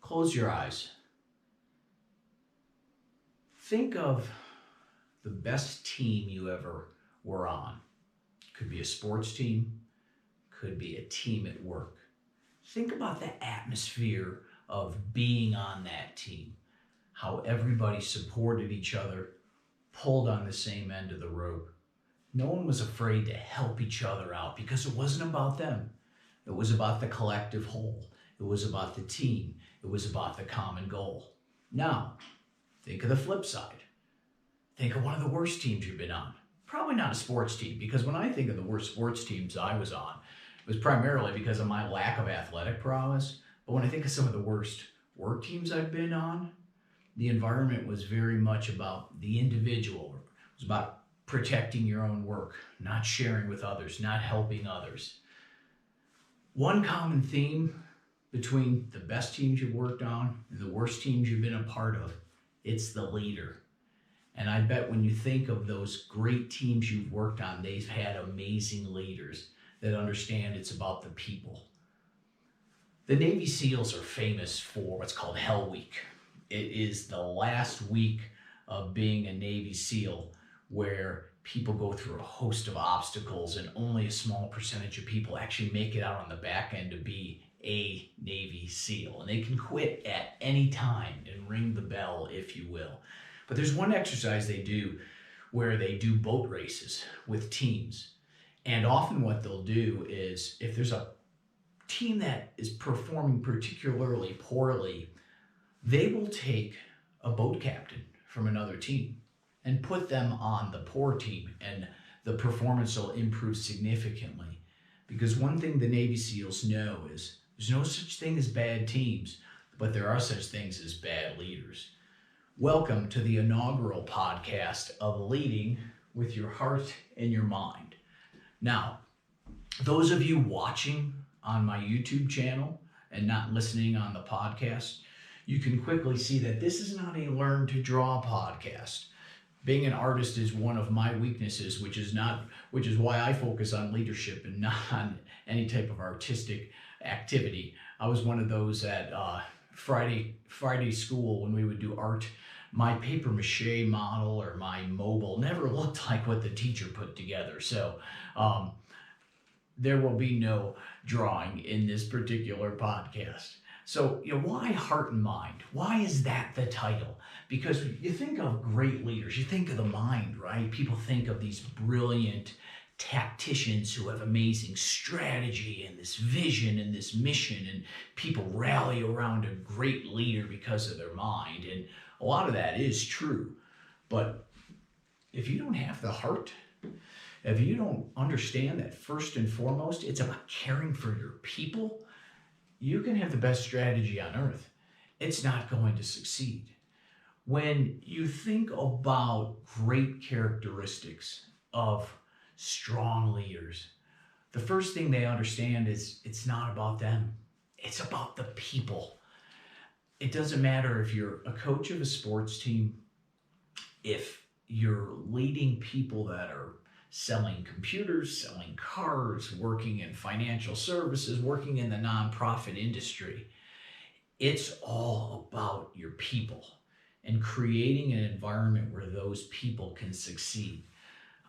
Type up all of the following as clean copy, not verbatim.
Close your eyes. Think of the best team you ever were on. Could be a sports team, could be a team at work. Think about the atmosphere of being on that team, how everybody supported each other, pulled on the same end of the rope. No one was afraid to help each other out because it wasn't about them. It was about the collective whole. It was about the team. It was about the common goal. Now, think of the flip side. Think of one of the worst teams you've been on. Probably not a sports team, because when I think of the worst sports teams I was on, it was primarily because of my lack of athletic prowess. But when I think of some of the worst work teams I've been on, the environment was very much about the individual. It was about protecting your own work, not sharing with others, not helping others. One common theme between the best teams you've worked on and the worst teams you've been a part of, it's the leader. And I bet when you think of those great teams you've worked on, they've had amazing leaders that understand it's about the people. The Navy SEALs are famous for what's called Hell Week. It is the last week of being a Navy SEAL where people go through a host of obstacles and only a small percentage of people actually make it out on the back end to be a Navy SEAL. And they can quit at any time and ring the bell, if you will. But there's one exercise they do where they do boat races with teams. And often what they'll do is, if there's a team that is performing particularly poorly, they will take a boat captain from another team and put them on the poor team, and the performance will improve significantly. Because one thing the Navy SEALs know is there's no such thing as bad teams, but there are such things as bad leaders. Welcome to the inaugural podcast of Leading with Your Heart and Your Mind. Now, those of you watching on my YouTube channel and not listening on the podcast, you can quickly see that this is not a learn to draw podcast. Being an artist is one of my weaknesses, which is why I focus on leadership and not on any type of artistic activity. I was one of those at Friday school when we would do art. My paper mache model or my mobile never looked like what the teacher put together. So there will be no drawing in this particular podcast. So, why heart and mind? Why is that the title? Because you think of great leaders, you think of the mind, right? People think of these brilliant tacticians who have amazing strategy and this vision and this mission, and people rally around a great leader because of their mind. And a lot of that is true. But if you don't have the heart, if you don't understand that first and foremost, it's about caring for your people, you can have the best strategy on earth. It's not going to succeed. When you think about great characteristics of strong leaders, the first thing they understand is it's not about them. It's about the people. It doesn't matter if you're a coach of a sports team, if you're leading people that are selling computers, selling cars, working in financial services, working in the nonprofit industry. It's all about your people and creating an environment where those people can succeed.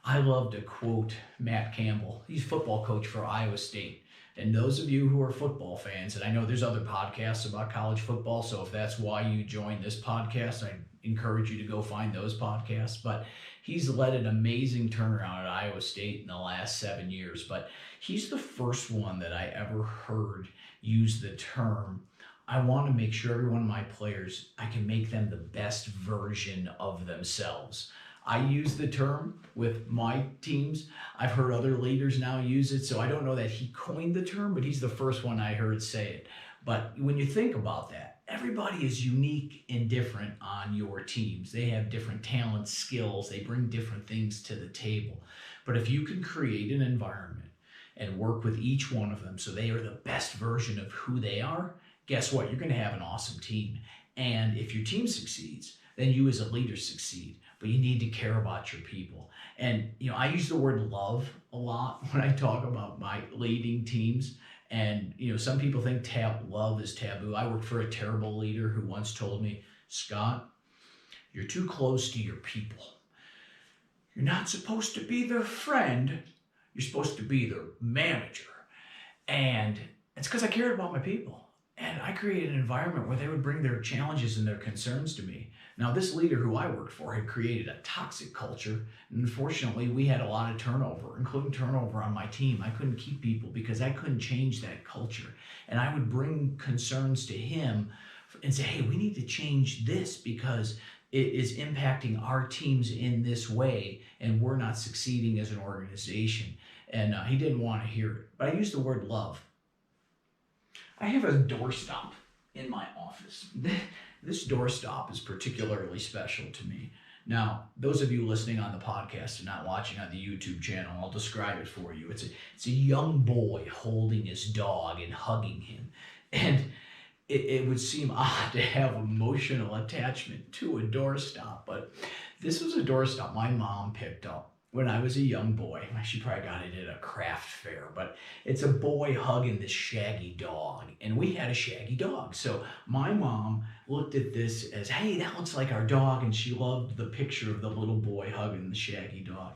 I love to quote Matt Campbell. He's a football coach for Iowa State. And those of you who are football fans, and I know there's other podcasts about college football, so if that's why you joined this podcast, I encourage you to go find those podcasts. But he's led an amazing turnaround at Iowa State in the last 7 years. But he's the first one that I ever heard use the term, I want to make sure every one of my players, I can make them the best version of themselves. I use the term with my teams. I've heard other leaders now use it, so I don't know that he coined the term, but he's the first one I heard say it. But when you think about that, everybody is unique and different on your teams. They have different talents, skills, they bring different things to the table. But if you can create an environment and work with each one of them so they are the best version of who they are, guess what? You're going to have an awesome team. And if your team succeeds, then you as a leader succeed. But you need to care about your people. And, I use the word love a lot when I talk about my leading teams. And some people think love is taboo. I worked for a terrible leader who once told me, Scott, you're too close to your people. You're not supposed to be their friend. You're supposed to be their manager. And it's because I cared about my people. And I created an environment where they would bring their challenges and their concerns to me. Now, this leader who I worked for had created a toxic culture. And unfortunately, we had a lot of turnover, including turnover on my team. I couldn't keep people because I couldn't change that culture. And I would bring concerns to him and say, hey, we need to change this because it is impacting our teams in this way, and we're not succeeding as an organization. And he didn't want to hear it. But I used the word love. I have a doorstop in my office. This doorstop is particularly special to me. Now, those of you listening on the podcast and not watching on the YouTube channel, I'll describe it for you. It's a young boy holding his dog and hugging him. And it would seem odd to have emotional attachment to a doorstop, but this was a doorstop my mom picked up when I was a young boy. She probably got it at a craft fair, but it's a boy hugging this shaggy dog, and we had a shaggy dog. So my mom looked at this as, hey, that looks like our dog, and she loved the picture of the little boy hugging the shaggy dog.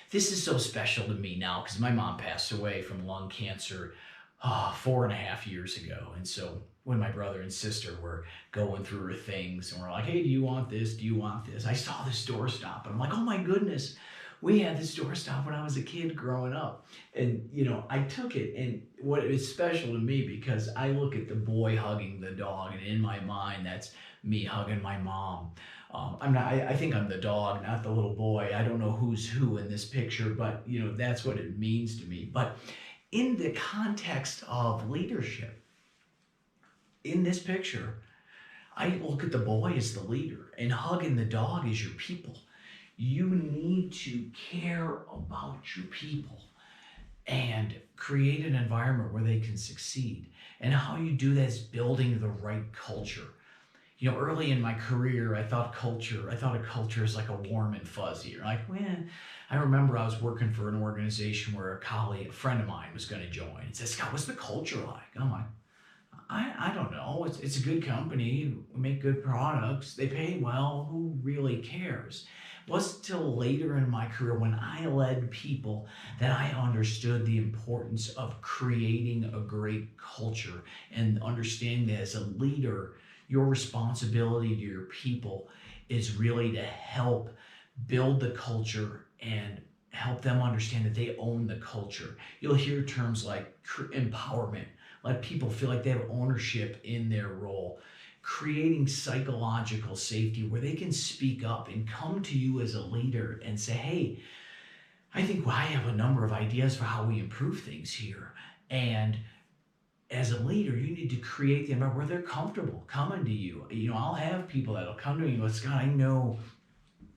This is so special to me now because my mom passed away from lung cancer 4.5 years ago, and so when my brother and sister were going through her things and we're like, hey, do you want this? Do you want this? I saw this doorstop and I'm like, oh my goodness, we had this doorstop when I was a kid growing up. And, I took it, and what is special to me because I look at the boy hugging the dog, and in my mind, that's me hugging my mom. I think I'm the dog, not the little boy. I don't know who's who in this picture, but, that's what it means to me. But in the context of leadership, in this picture, I look at the boy as the leader and hugging the dog as your people. You need to care about your people and create an environment where they can succeed. And how you do that is building the right culture. Early in my career, I thought of culture as like a warm and fuzzy. You're like, I remember I was working for an organization where a friend of mine was going to join. He said, Scott, what's the culture like? I'm like, I don't know. It's a good company. We make good products. They pay well. Who really cares? It wasn't till later in my career when I led people that I understood the importance of creating a great culture and understanding that as a leader, your responsibility to your people is really to help build the culture and help them understand that they own the culture. You'll hear terms like empowerment. Let people feel like they have ownership in their role. Creating psychological safety where they can speak up and come to you as a leader and say, hey, I think I have a number of ideas for how we improve things here. And as a leader, you need to create the environment where they're comfortable coming to you. I'll have people that'll come to me and go, Scott, I know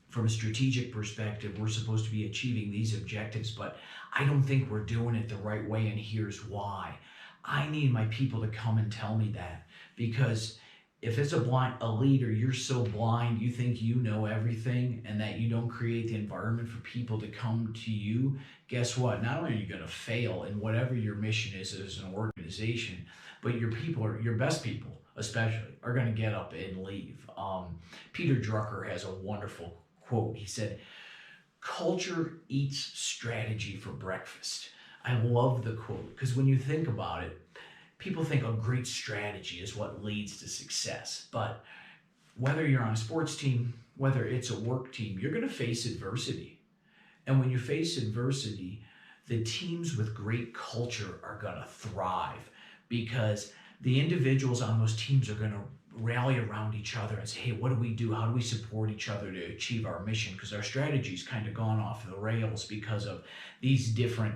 from a strategic perspective, we're supposed to be achieving these objectives, but I don't think we're doing it the right way, and here's why. I need my people to come and tell me that, because if it's a leader, you're so blind, you think you know everything, and that you don't create the environment for people to come to you, guess what? Not only are you going to fail in whatever your mission is as an organization, but your best people especially, are going to get up and leave. Peter Drucker has a wonderful quote. He said, culture eats strategy for breakfast. I love the quote because when you think about it, people think a great strategy is what leads to success. But whether you're on a sports team, whether it's a work team, you're going to face adversity. And when you face adversity, the teams with great culture are going to thrive because the individuals on those teams are going to rally around each other and say, hey, what do we do? How do we support each other to achieve our mission? Because our strategy's kind of gone off the rails because of these different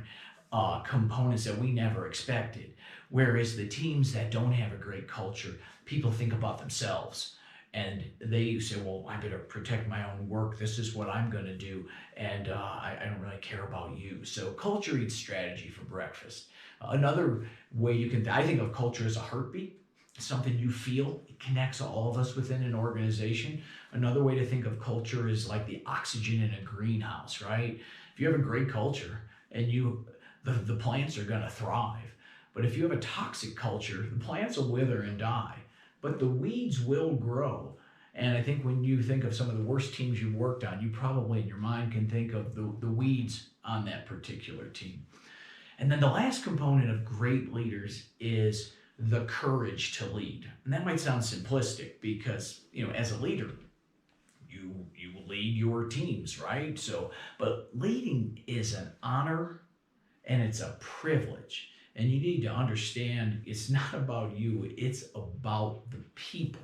components that we never expected. Whereas the teams that don't have a great culture, people think about themselves and they say, well, I better protect my own work. This is what I'm going to do. And I don't really care about you. So culture eats strategy for breakfast. Another way I think of culture as a heartbeat, something you feel. It connects all of us within an organization. Another way to think of culture is like the oxygen in a greenhouse, right? If you have a great culture and the plants are going to thrive. But if you have a toxic culture, the plants will wither and die, but the weeds will grow. And I think when you think of some of the worst teams you've worked on, you probably in your mind can think of the weeds on that particular team. And then the last component of great leaders is the courage to lead. And that might sound simplistic because, as a leader, you lead your teams, right? But leading is an honor and it's a privilege. And you need to understand it's not about you, it's about the people.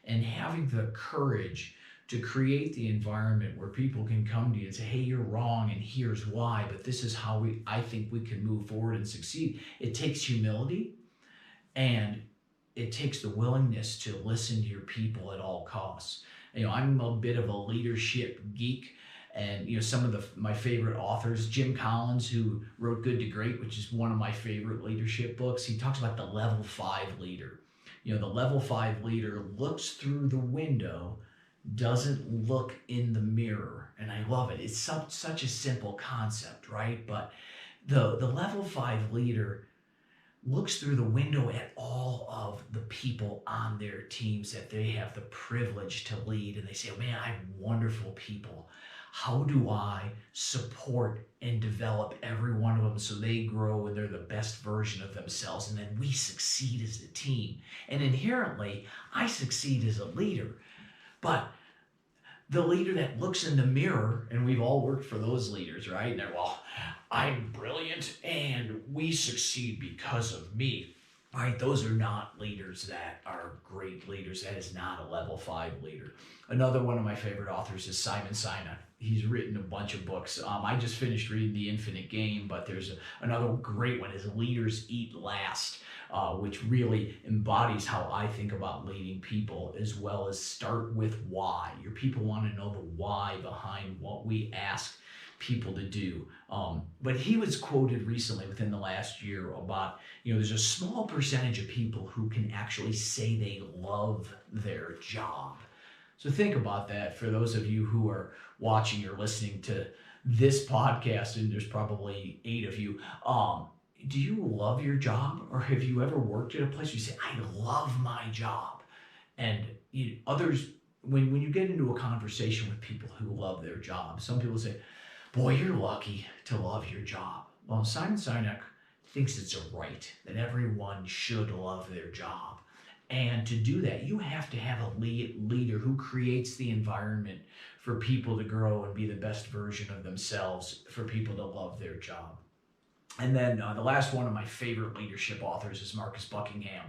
And having the courage to create the environment where people can come to you and say, hey, you're wrong and here's why, but this is how I think we can move forward and succeed. It takes humility and it takes the willingness to listen to your people at all costs. I'm a bit of a leadership geek. And some of my favorite authors, Jim Collins, who wrote Good to Great, which is one of my favorite leadership books, he talks about the level 5 leader. The level 5 leader looks through the window, doesn't look in the mirror. And I love it. It's such a simple concept, right? But the level 5 leader looks through the window at all of the people on their teams that they have the privilege to lead. And they say, oh, man, I have wonderful people. How do I support and develop every one of them so they grow and they're the best version of themselves? And then we succeed as a team. And inherently, I succeed as a leader. But the leader that looks in the mirror, and we've all worked for those leaders, right? And they're, well, I'm brilliant and we succeed because of me. All right, those are not leaders that are great leaders. That is not a level 5 leader. Another one of my favorite authors is Simon Sinek. He's written a bunch of books. I just finished reading The Infinite Game, but there's another great one is Leaders Eat Last, which really embodies how I think about leading people, as well as start with why. Your people want to know the why behind what we ask people to do. But he was quoted recently within the last year about, there's a small percentage of people who can actually say they love their job. So think about that for those of you who are watching or listening to this podcast, and there's probably 8 of you. Do you love your job, or have you ever worked at a place where you say, I love my job? And others, when you get into a conversation with people who love their job, some people say, boy, you're lucky to love your job. Well, Simon Sinek thinks it's a right that everyone should love their job. And to do that, you have to have a leader who creates the environment for people to grow and be the best version of themselves, for people to love their job. And then the last one of my favorite leadership authors is Marcus Buckingham.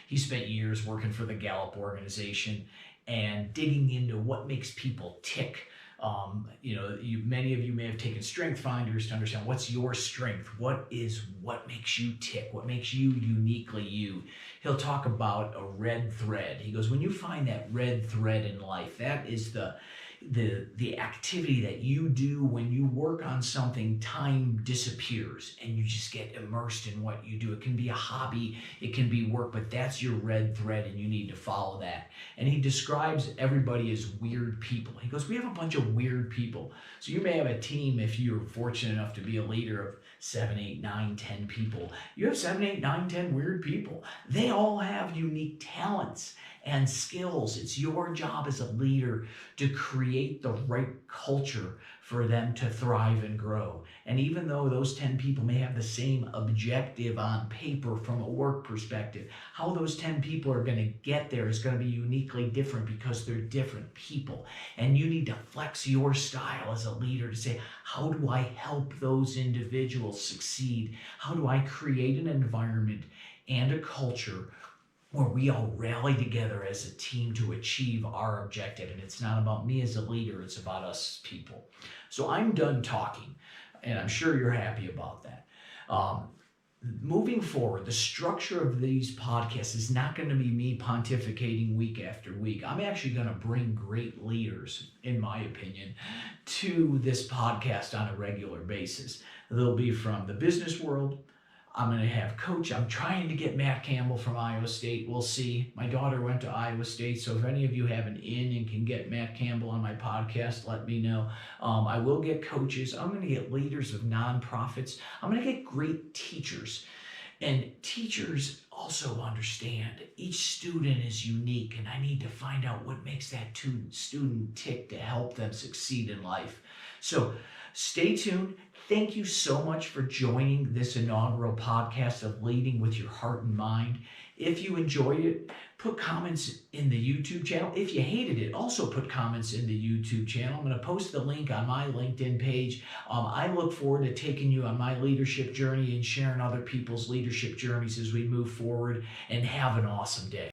He spent years working for the Gallup organization and digging into what makes people tick. Many of you may have taken strength finders to understand what's your strength, what makes you tick, what makes you uniquely you. He'll talk about a red thread. He goes, when you find that red thread in life, that is the activity that you do when you work on something. Time disappears and you just get immersed in what you do. It can be a hobby, it can be work, but that's your red thread and you need to follow that. And he describes everybody as weird people. He goes, we have a bunch of weird people. So you may have a team, if you're fortunate enough to be a leader, of 7, 8, 9, 10 people. You have 7, 8, 9, 10 weird people. They all have unique talents and skills. It's your job as a leader to create the right culture for them to thrive and grow. And even though those 10 people may have the same objective on paper from a work perspective, how those 10 people are going to get there is going to be uniquely different because they're different people. And you need to flex your style as a leader to say, how do I help those individuals succeed? How do I create an environment and a culture where we all rally together as a team to achieve our objective? And it's not about me as a leader, it's about us people. So I'm done talking, and I'm sure you're happy about that. Moving forward, the structure of these podcasts is not going to be me pontificating week after week. I'm actually going to bring great leaders, in my opinion, to this podcast on a regular basis. They'll be from the business world. I'm going to have coach. I'm trying to get Matt Campbell from Iowa State. We'll see. My daughter went to Iowa State, so if any of you have an in and can get Matt Campbell on my podcast, let me know. I will get coaches. I'm going to get leaders of nonprofits. I'm going to get great teachers. And teachers also understand each student is unique, and I need to find out what makes that student tick to help them succeed in life. So stay tuned. Thank you so much for joining this inaugural podcast of Leading with Your Heart and Mind. If you enjoyed it, put comments in the YouTube channel. If you hated it, also put comments in the YouTube channel. I'm going to post the link on my LinkedIn page. I look forward to taking you on my leadership journey and sharing other people's leadership journeys as we move forward, and have an awesome day.